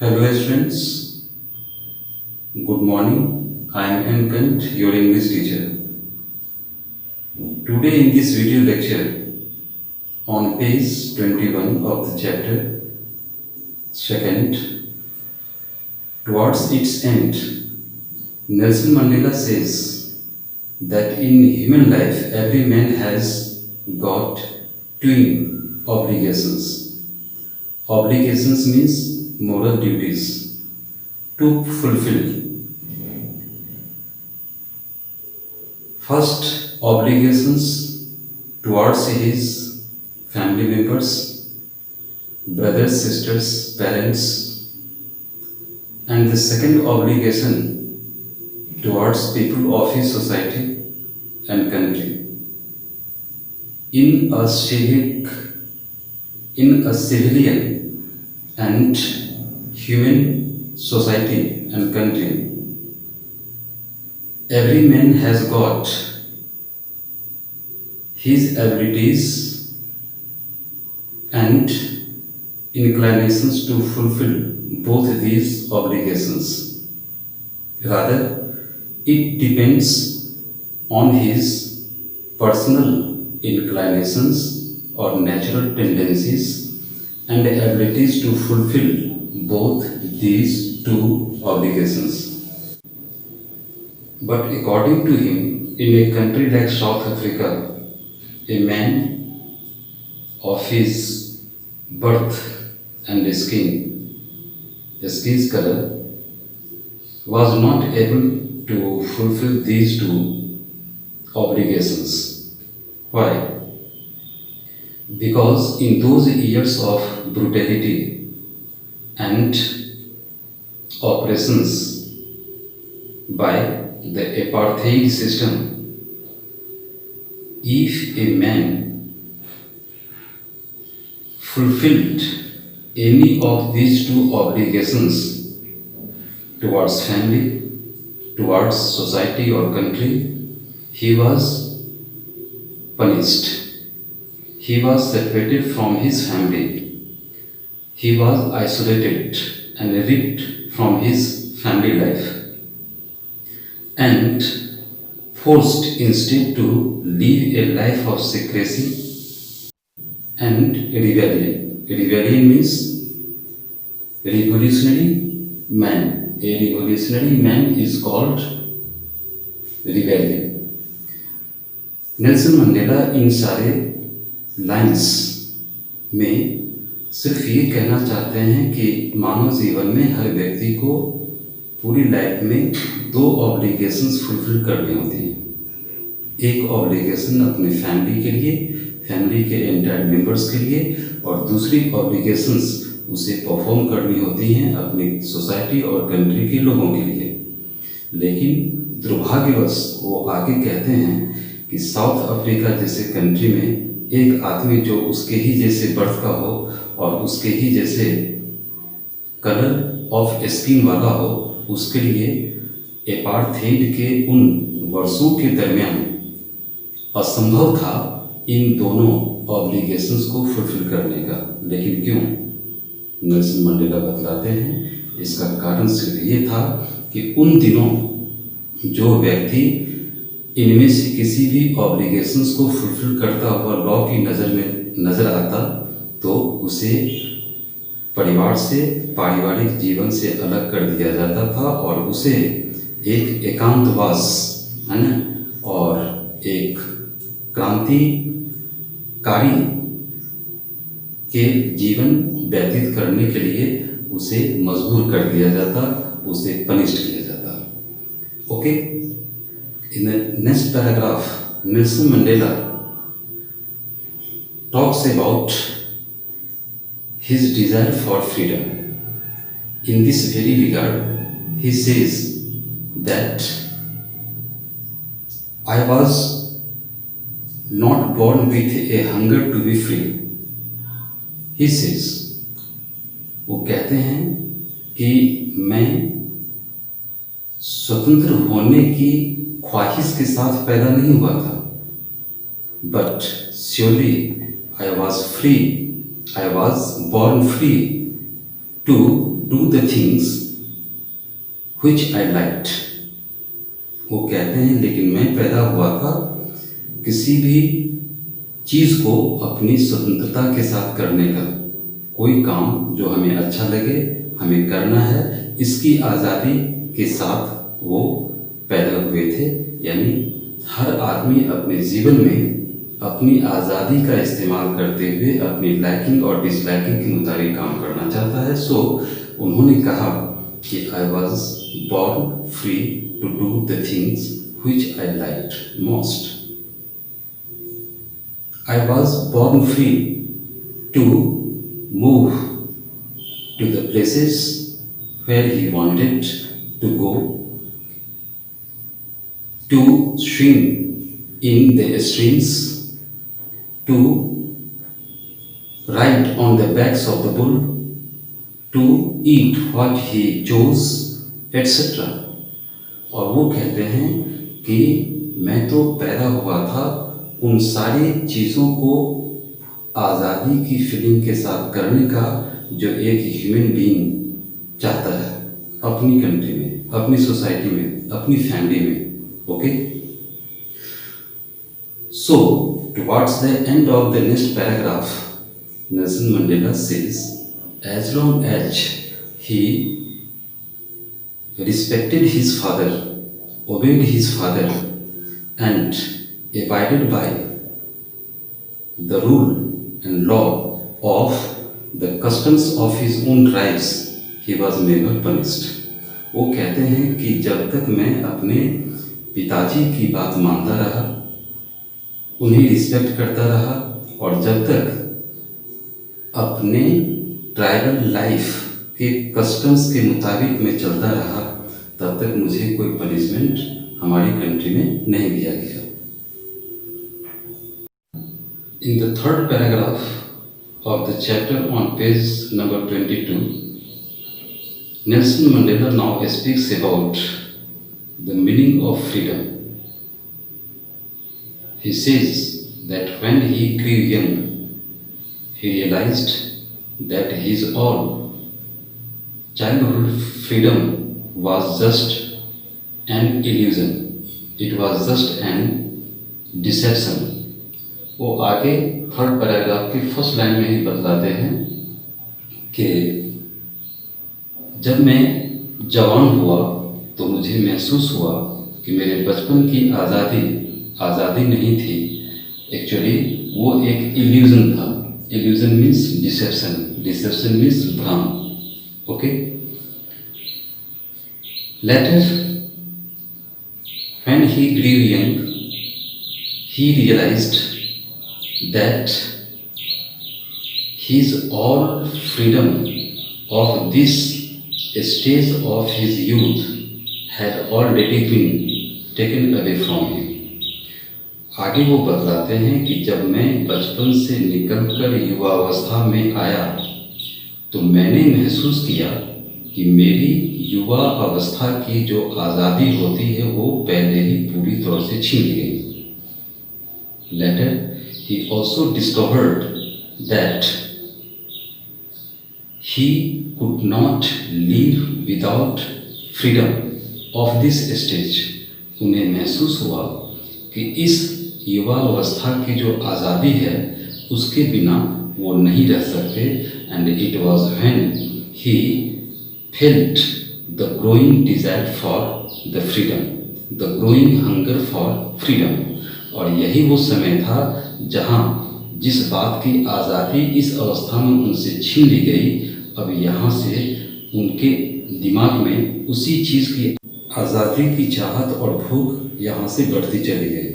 Hello students, good morning. I am Ankant, your English teacher. Today in this video lecture on page 21 of the chapter second, towards its end, Nelson Mandela says that in human life every man has got twin obligations. Obligations means moral duties to fulfill. First, obligations towards his family members, brothers, sisters, parents, and the second obligation towards people of his society and country. In a civic, in a civilian and human society and country, every man has got his abilities and inclinations to fulfill both these obligations. Rather, it depends on his personal inclinations or natural tendencies and abilities to fulfill both these two obligations. But according to him, in a country like South Africa, a man of his birth and skin's color, was not able to fulfill these two obligations. Why? Because in those years of brutality and oppressions by the apartheid system, if a man fulfilled any of these two obligations towards family, towards society or country, he was punished. He was separated from his family. He was isolated and ripped from his family life and forced instead to live a life of secrecy and rebellion. Rebellion means revolutionary man. A revolutionary man is called rebellion. Nelson Mandela इन सारे lines में सिर्फ ये कहना चाहते हैं कि मानव जीवन में हर व्यक्ति को पूरी लाइफ में दो ऑब्लिगेशंस फुलफिल करनी होती हैं। एक ऑब्लिगेशन अपने फैमिली के लिए, फैमिली के एंटायर मेंबर्स के लिए, और दूसरी ऑब्लिगेशंस उसे परफॉर्म करनी होती हैं अपनी सोसाइटी और कंट्री के लोगों के लिए। लेकिन दुर्भाग्यवश वो आगे कहते हैं कि साउथ अफ्रीका जैसे कंट्री में एक आदमी जो उसके ही जैसे बर्थ का हो और उसके ही जैसे कलर ऑफ स्किन वाला हो, उसके लिए एपार्थाइड के उन वर्षों के दरमियान असंभव था इन दोनों ऑब्लिगेशंस को फुलफिल करने का। लेकिन क्यों? नेल्सन मंडेला बतलाते हैं इसका कारण सिर्फ ये था कि उन दिनों जो व्यक्ति इनमें से किसी भी ऑब्लिगेशंस को फुलफिल करता हुआ लॉ की नज़र में नज़र आता तो उसे परिवार से, पारिवारिक जीवन से अलग कर दिया जाता था और उसे एक एकांतवास, है ना, और एक क्रांतिकारी के जीवन व्यतीत करने के लिए उसे मजबूर कर दिया जाता, उसे पनिश्ड किया जाता। Okay, in the next paragraph, Nelson Mandela talks about his desire for freedom. In this very regard, he says that I was not born with a hunger to be free. He says, वो कहते हैं कि मैं स्वतंत्र होने की ख्वाहिश के साथ पैदा नहीं हुआ था, but surely I was free, I was born free to do the things which I liked. वो कहते हैं लेकिन मैं पैदा हुआ था किसी भी चीज़ को अपनी स्वतंत्रता के साथ करने का, कोई काम जो हमें अच्छा लगे हमें करना है, इसकी आज़ादी के साथ वो पैदा हुए थे। यानी हर आदमी अपने जीवन में अपनी आज़ादी का इस्तेमाल करते हुए अपनी लाइकिंग और डिसलाइकिंग के मुताबिक काम करना चाहता है। सो उन्होंने कहा कि I was born free to do the things which I liked most. I was born free to move to the places where he wanted to go, to swim in the streams, to ride on the backs of the bull, to eat what he chose, etc. और वो कहते हैं कि मैं तो पैदा हुआ था उन सारी चीज़ों को आज़ादी की फीलिंग के साथ करने का जो एक ह्यूमन बीइंग चाहता है अपनी कंट्री में, अपनी सोसाइटी में, अपनी फैमिली में। Okay, so towards the end of the next paragraph Nelson Mandela says as long as he respected his father, obeyed his father, and abided by the rule and law of the customs of his own tribes, he was never punished. वो कहते हैं कि जब तक मैं अपने पिताजी की बात मानता रहा, उन्हें रिस्पेक्ट करता रहा और जब तक अपने ट्राइबल लाइफ के कस्टम्स के मुताबिक मैं चलता रहा, तब तक मुझे कोई पनिशमेंट हमारी कंट्री में नहीं दिया गया। In the third paragraph of the chapter on page number 22, Nelson Mandela now speaks about the meaning of freedom. He says that when he grew young, he realized that his all childhood freedom was just an illusion. It was just an deception. वो आगे third paragraph की first line में ही बतलाते हैं कि जब मैं जवान हुआ तो मुझे महसूस हुआ कि मेरे बचपन की आज़ादी नहीं थी। एक्चुअली वो एक इल्यूजन था। Illusion means deception, deception means भ्रम। Okay, later when he grew young he realized that his all freedom of this stage of his youth had already been taken away from him. आगे वो बतलाते हैं कि जब मैं बचपन से निकलकर युवावस्था में आया तो मैंने महसूस किया कि मेरी युवा अवस्था की जो आज़ादी होती है वो पहले ही पूरी तौर से छीन ली गई। Later, he also discovered that he could not live without freedom of this stage. उन्हें महसूस हुआ कि इस युवा अवस्था की जो आज़ादी है उसके बिना वो नहीं रह सकते। And it was when he felt the growing desire for the freedom, the growing hunger for freedom. और यही वो समय था जहाँ जिस बात की आज़ादी इस अवस्था में उनसे छीन ली गई, अब यहाँ से उनके दिमाग में उसी चीज़ की आज़ादी की चाहत और भूख यहाँ से बढ़ती चली गई।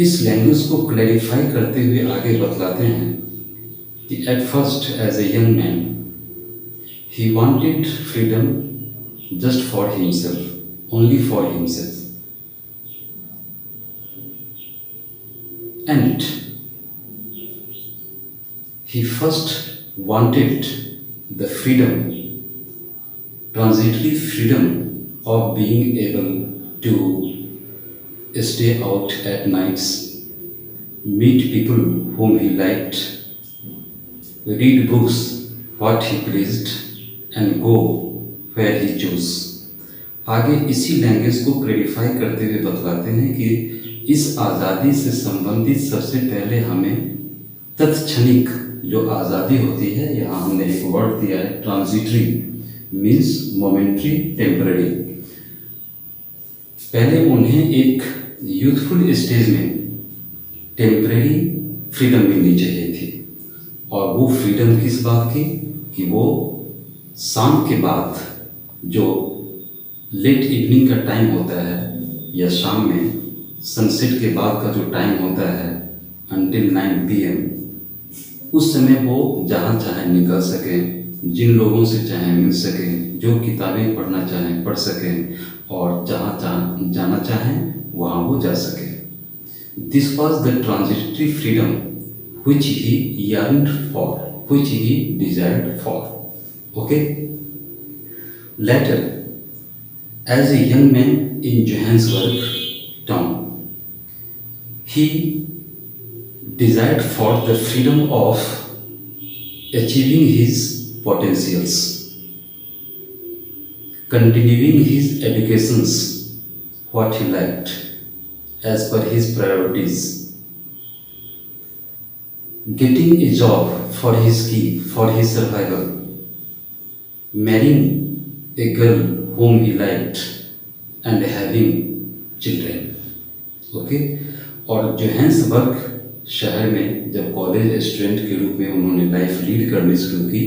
इस लैंग्वेज को क्लैरिफाई करते हुए आगे बतलाते हैं कि at first as a young man he wanted freedom just for himself, only for himself. And he first wanted the freedom, transitory freedom of being able to stay out at nights, meet people whom he liked, read books what he pleased, and go where he choose। आगे इसी language को क्रेडिफाई करते हुए बतलाते हैं कि इस आज़ादी से संबंधित सबसे पहले हमें तत्क्षणिक जो आज़ादी होती है, यहाँ हमने एक वर्ड दिया है ट्रांजिटरी, मीन्स मोमेंट्री, टेम्पररी। पहले उन्हें एक यूथफुल स्टेज में टेम्पररी फ्रीडम मिलनी चाहिए थी, और वो फ्रीडम किस बात की कि वो शाम के बाद जो लेट इवनिंग का टाइम होता है या शाम में सनसेट के बाद का जो टाइम होता है until 9 PM, उस समय वो जहाँ चाहे निकल सकें, जिन लोगों से चाहे मिल सकें, जो किताबें पढ़ना चाहें पढ़ सकें, और जहाँ जाना चाहें वहाँ वो जा सकें। This was the transitory freedom which he yearned for, which he desired for. Okay? Later, as a young man in Johannesburg town, he desired for the freedom of achieving his potentials, continuing his educations, what he liked, as per his priorities, getting a job for his keep, for his survival, marrying a girl whom he liked, and having children. Okay? और Johannesburg शहर में जब college student के रूप में उन्होंने life lead करनी शुरू की,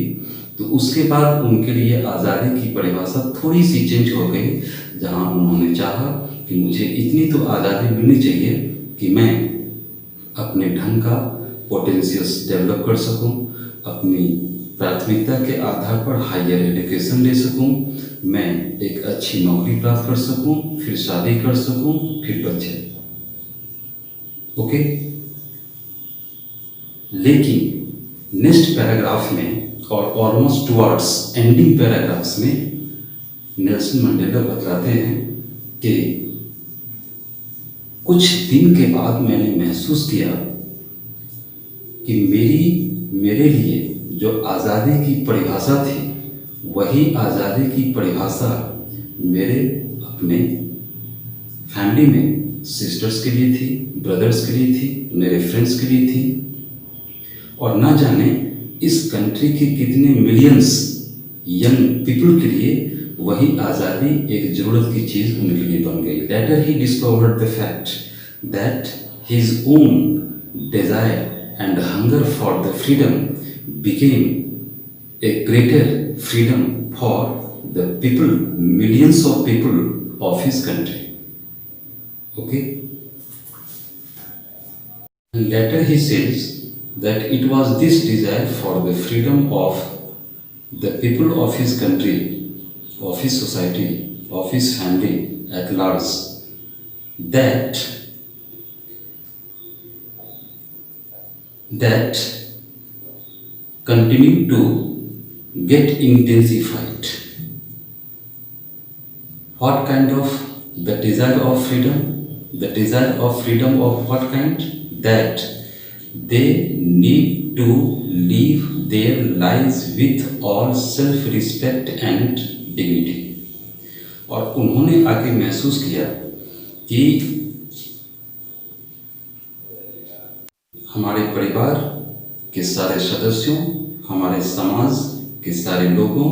तो उसके बाद उनके लिए आज़ादी की परिभाषा थोड़ी सी चेंज हो गई, जहां उन्होंने चाहा कि मुझे इतनी तो आज़ादी मिलनी चाहिए कि मैं अपने ढंग का पोटेंशियल्स डेवलप कर सकूं, अपनी प्राथमिकता के आधार पर हायर एजुकेशन ले सकूं, मैं एक अच्छी नौकरी प्राप्त कर सकूं, फिर शादी कर सकूं, फिर बच्चे। ओके? लेकिन नेक्स्ट पैराग्राफ में और ऑलमोस्ट टुवर्ड्स एंडिंग पैराग्राफ्स में नेल्सन मंडेला बतलाते हैं कि कुछ दिन के बाद मैंने महसूस किया कि मेरे लिए जो आज़ादी की परिभाषा थी, वही आज़ादी की परिभाषा मेरे अपने फैमिली में सिस्टर्स के लिए थी, ब्रदर्स के लिए थी, मेरे फ्रेंड्स के लिए थी, और ना जाने इस कंट्री के कितने मिलियंस यंग पीपल के लिए वही आज़ादी एक ज़रूरत की चीज़ उनके लिए बन गई। Later he discovered the fact that his own desire and hunger for the freedom became a greater freedom for the people, millions of people of his country. Okay? And later he says that it was this desire for the freedom of the people of his country, of his society, of his family at large, that continue to get intensified. What kind of the desire of freedom? The desire of freedom of what kind? That they need to live their lives with all self-respect and dignity. और उन्होंने आगे महसूस किया कि हमारे परिवार के सारे सदस्यों, हमारे समाज के सारे लोगों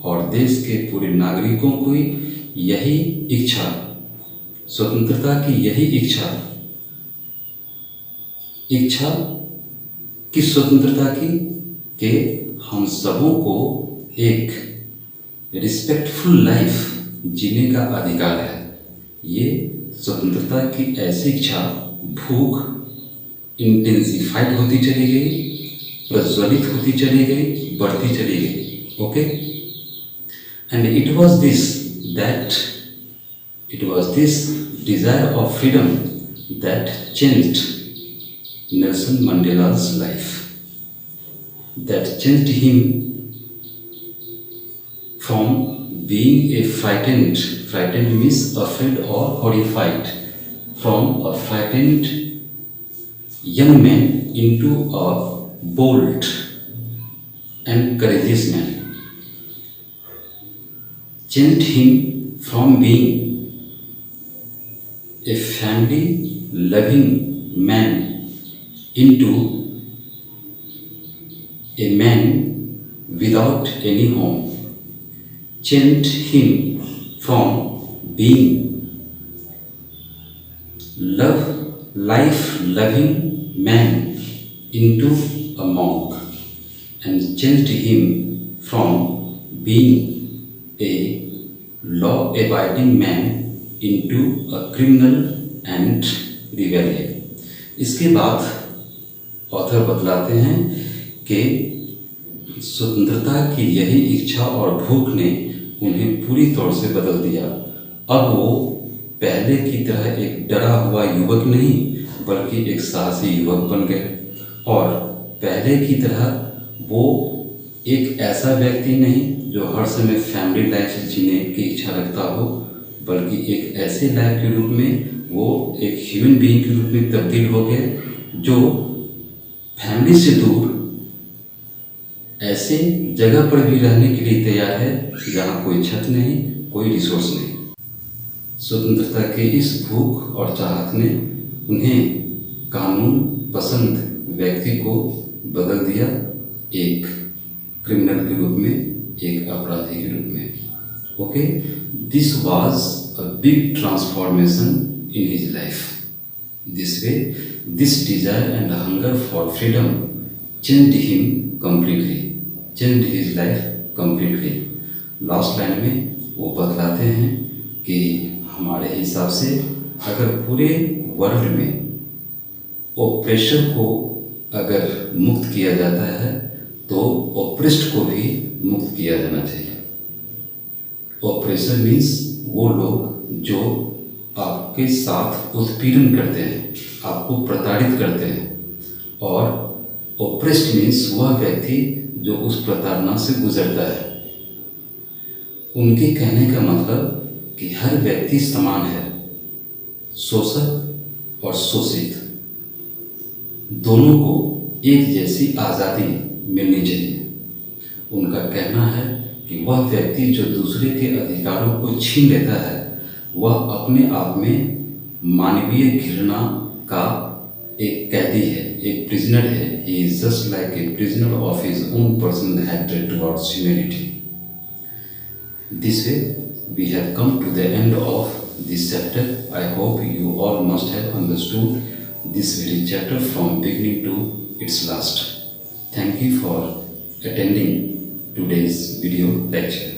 और देश के पूरे नागरिकों को यही इच्छा, स्वतंत्रता की यही इच्छा किस स्वतंत्रता की कि हम सबों को एक रिस्पेक्टफुल लाइफ जीने का अधिकार है। ये स्वतंत्रता की ऐसी इच्छा, भूख इंटेंसिफाइड होती चली गई, प्रज्वलित होती चली गई, बढ़ती चली गई। Okay? And it was this desire of freedom that changed Nelson Mandela's life, that changed him from being a frightened means afraid or horrified, from a frightened young man into a bold and courageous man. changed him from being a family loving man into a man without any home, changed him from being life loving man into a monk, and changed him from being a law abiding man into a criminal and rebellion. इसके बाद author बतलाते हैं कि स्वतंत्रता की यही इच्छा और भूख ने उन्हें पूरी तौर से बदल दिया। अब वो पहले की तरह एक डरा हुआ युवक नहीं बल्कि एक साहसी युवक बन गए, और पहले की तरह वो एक ऐसा व्यक्ति नहीं जो हर समय फैमिली लाइफ जीने की इच्छा रखता हो, बल्कि एक ऐसे लाइफ के रूप में वो एक ह्यूमन बीइंग के रूप में तब्दील हो गए जो फैमिली से दूर ऐसे जगह पर भी रहने के लिए तैयार है जहाँ कोई छत नहीं, कोई रिसोर्स नहीं। स्वतंत्रता के इस भूख और चाहत ने उन्हें कानून पसंद व्यक्ति को बदल दिया, एक क्रिमिनल के रूप में, एक अपराधी के रूप में। Okay, this was a big transformation in his life. This way this desire and hunger for freedom changed him completely, changed his life completely. Last line में वो बतलाते हैं कि हमारे हिसाब से अगर पूरे वर्ल्ड में ओप्रेशर को अगर मुक्त किया जाता है तो ओप्रेस्ड को भी मुक्त किया जाना चाहिए। ओप्रेसर मीन्स वो लोग जो आपके साथ उत्पीड़न करते हैं, आपको प्रताड़ित करते हैं, और ओप्रेस्ड मीन्स वह व्यक्ति जो उस प्रताड़ना से गुजरता है। उनके कहने का मतलब कि हर व्यक्ति समान है, शोषक और शोषित दोनों को एक जैसी आज़ादी मिलनी चाहिए। उनका कहना है कि वह व्यक्ति जो दूसरे के अधिकारों को छीन लेता है वह अपने आप में मानवीय घृणा का एक कैदी है, एक प्रिजनर है। He is just like a prisoner of his own personal hatred towards humanity. This way we have come to the end of this chapter. I hope you all must have understood this very chapter from beginning to its last. Thank you for attending today's video lecture.